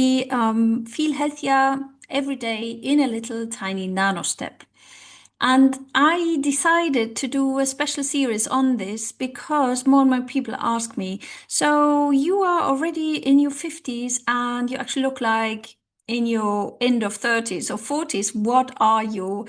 feel healthier every day in a little tiny nano step. And I decided to do a special series on this because more and more people ask me, so you are already in your 50s and you actually look like in your end of 30s or 40s. What are your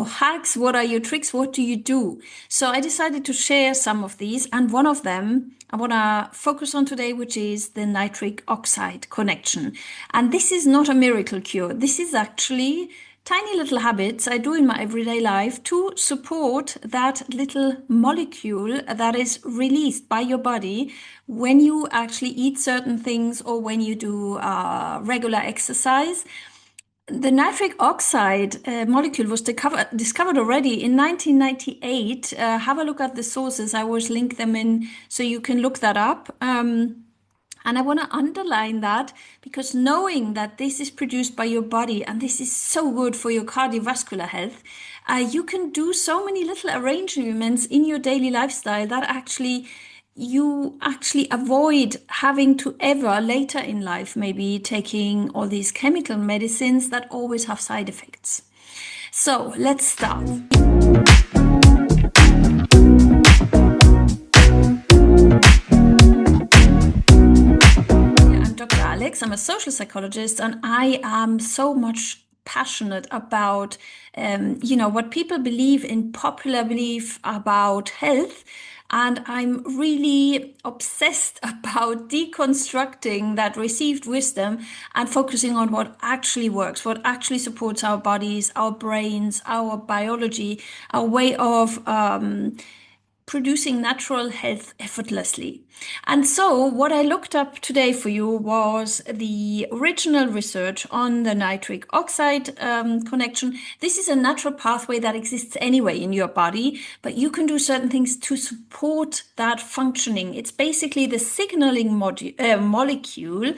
hacks? What are your tricks? What do you do? So I decided to share some of these, and one of them I want to focus on today, which is the nitric oxide connection. And this is not a miracle cure. This is actually tiny little habits I do in my everyday life to support that little molecule that is released by your body when you actually eat certain things or when you do regular exercise. The nitric oxide molecule was discovered already in 1998. Have a look at the sources. I always link them in so you can look that up. And I want to underline that because knowing that this is produced by your body and this is so good for your cardiovascular health, you can do so many little arrangements in your daily lifestyle that you actually avoid having to ever later in life maybe taking all these chemical medicines that always have side effects. So let's start. Alex. I'm a social psychologist, and I am so much passionate about, what people believe in popular belief about health. And I'm really obsessed about deconstructing that received wisdom and focusing on what actually works, what actually supports our bodies, our brains, our biology, our way of producing natural health effortlessly. And so what I looked up today for you was the original research on the nitric oxide connection. This is a natural pathway that exists anyway in your body, but you can do certain things to support that functioning. It's basically the signaling molecule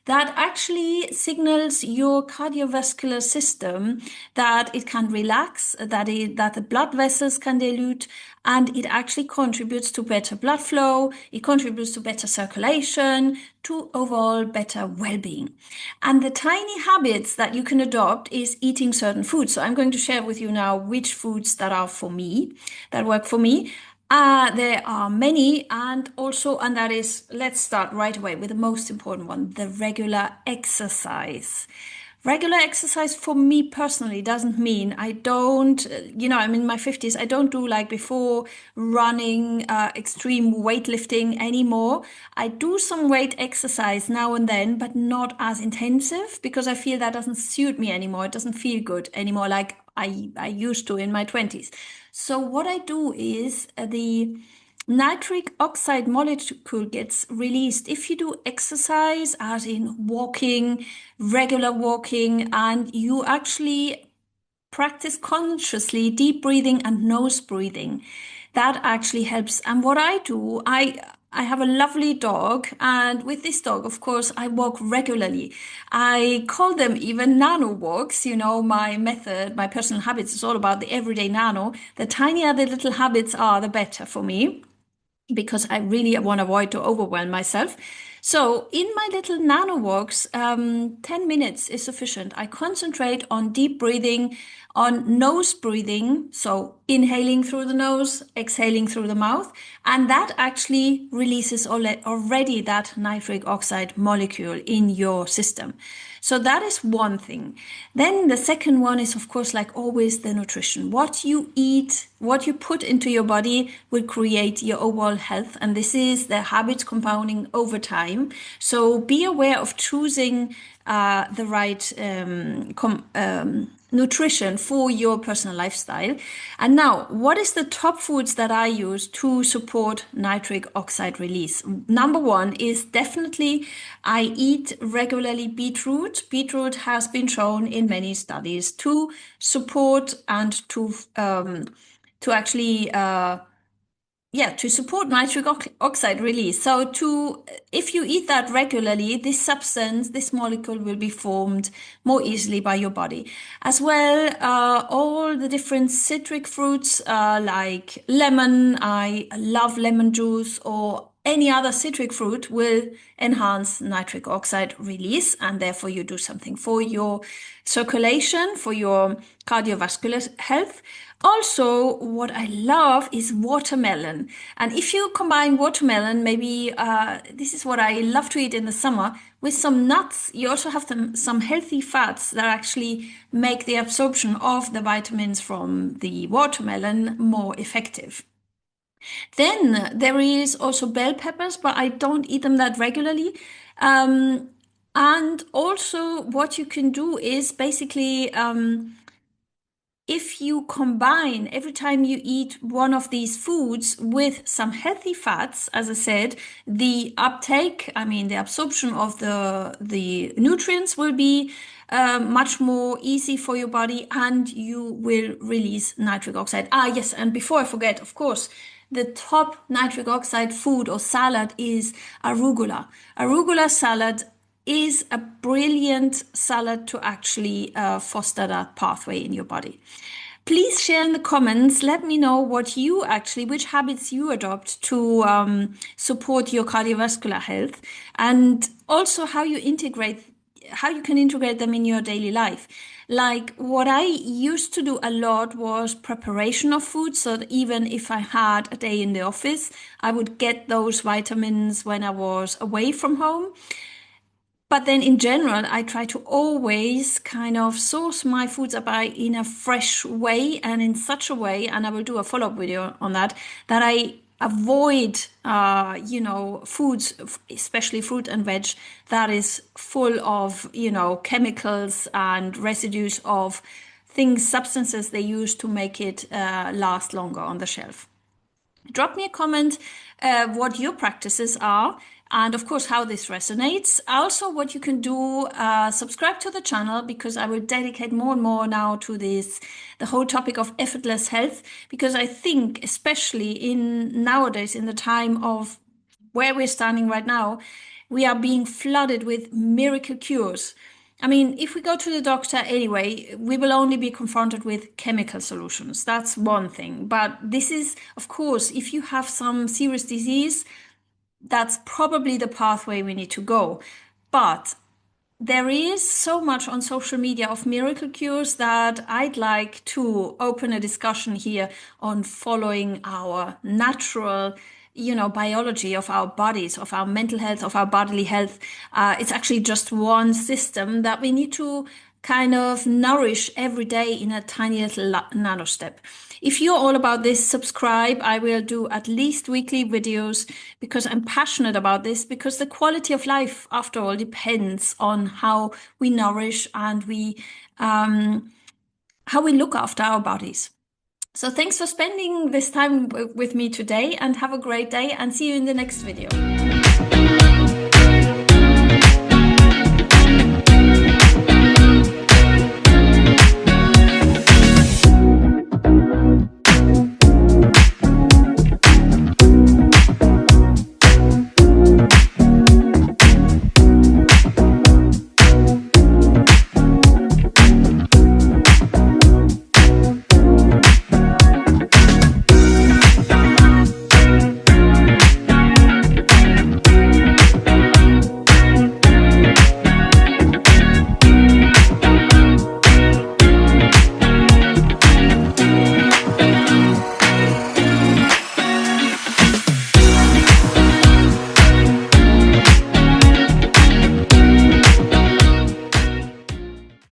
that actually signals your cardiovascular system that it can relax, that the blood vessels can dilute, and it actually contributes to better blood flow, it contributes to better circulation, to overall better well-being. And the tiny habits that you can adopt is eating certain foods. So I'm going to share with you now which foods that are for me, that work for me. There are many, and that is, let's start right away with the most important one, the regular exercise. Regular exercise for me personally doesn't mean I don't, I'm in my 50s, I don't do like before running, extreme weightlifting anymore. I do some weight exercise now and then, but not as intensive because I feel that doesn't suit me anymore. It doesn't feel good anymore like I used to in my 20s. So what I do is the nitric oxide molecule gets released if you do exercise, as in walking, regular walking, and you actually practice consciously deep breathing and nose breathing. That actually helps. And what I do, I have a lovely dog, and with this dog, of course, I walk regularly. I call them even nano walks. My method, my personal habits is all about the everyday nano. The tinier the little habits are, the better for me, because I really want to avoid to overwhelm myself. So in my little nano walks, 10 minutes is sufficient. I concentrate on deep breathing, on nose breathing, so inhaling through the nose, exhaling through the mouth, and that actually releases already that nitric oxide molecule in your system. So that is one thing. Then the second one is, of course, like always, the nutrition. What you eat, what you put into your body will create your overall health. And this is the habit compounding over time. So be aware of choosing the right nutrition for your personal lifestyle. And now, what is the top foods that I use to support nitric oxide release? Number one is definitely I eat regularly beetroot. Beetroot has been shown in many studies to support and to actually to support nitric oxide release. So if you eat that regularly, this substance, this molecule will be formed more easily by your body. As well, all the different citric fruits like lemon, I love lemon juice, or any other citric fruit will enhance nitric oxide release, and therefore you do something for your circulation, for your cardiovascular health. Also, what I love is watermelon. And if you combine watermelon, maybe this is what I love to eat in the summer, with some nuts, you also have some healthy fats that actually make the absorption of the vitamins from the watermelon more effective. Then there is also bell peppers, but I don't eat them that regularly. Um, and also, what you can do is basically if you combine every time you eat one of these foods with some healthy fats, as I said, the uptake, I mean, the absorption of the nutrients will be much more easy for your body, and you will release nitric oxide. Ah, yes, and before I forget, of course, the top nitric oxide food or salad is arugula. Arugula salad is a brilliant salad to actually foster that pathway in your body. Please share in the comments. Let me know which habits you adopt to support your cardiovascular health, and also how you can integrate them in your daily life. Like what I used to do a lot was preparation of food, so that even if I had a day in the office, I would get those vitamins when I was away from home. But then in general, I try to always kind of source my foods in a fresh way and in such a way, and I will do a follow-up video on that, that I avoid, foods, especially fruit and veg, that is full of, chemicals and residues of substances they use to make it last longer on the shelf. Drop me a comment what your practices are, and of course how this resonates. Also, what you can do, subscribe to the channel, because I will dedicate more and more now to the whole topic of effortless health, because I think especially in nowadays, in the time of where we're standing right now, we are being flooded with miracle cures. I mean, if we go to the doctor anyway, we will only be confronted with chemical solutions. That's one thing. But this is, of course, if you have some serious disease, that's probably the pathway we need to go. But there is so much on social media of miracle cures that I'd like to open a discussion here on following our natural, biology of our bodies, of our mental health, of our bodily health. It's actually just one system that we need to kind of nourish every day in a tiny little nano step. If you're all about this, subscribe. I will do at least weekly videos because I'm passionate about this, because the quality of life, after all, depends on how we nourish and how we look after our bodies. So thanks for spending this time with me today, and have a great day, and see you in the next video.